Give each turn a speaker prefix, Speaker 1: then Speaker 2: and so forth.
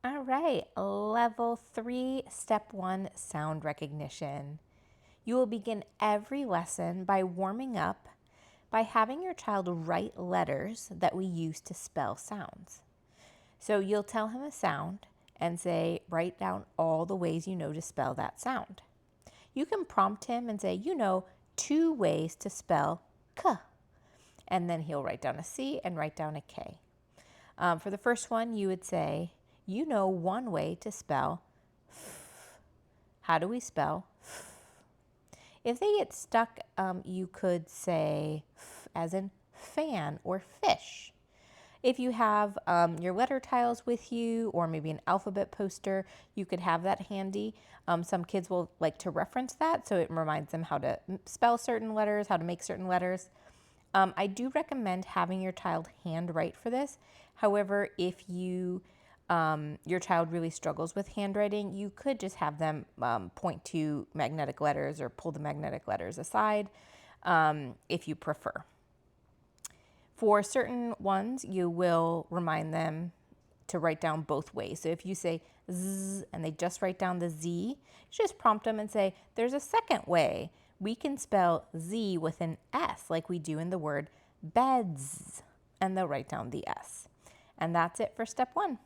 Speaker 1: All right, level 3, step 1, sound recognition. You will begin every lesson by warming up by having your child write letters that we use to spell sounds. So you'll tell him a sound and say, write down all the ways you know to spell that sound. You can prompt him and say, 2 ways to spell k. And then he'll write down a C and write down a K. For the first one, you would say, 1 way to spell f. How do we spell f? If they get stuck, you could say f as in fan or fish. If you have your letter tiles with you or maybe an alphabet poster, you could have that handy. Some kids will like to reference that, so it reminds them how to spell certain letters, how to make certain letters. I do recommend having your child handwrite for this. However, if your child really struggles with handwriting, you could just have them point to magnetic letters or pull the magnetic letters aside if you prefer. For certain ones, you will remind them to write down both ways. So if you say Z and they just write down the Z, you just prompt them and say, there's a second way. We can spell Z with an S like we do in the word beds. And they'll write down the S. And that's it for step 1.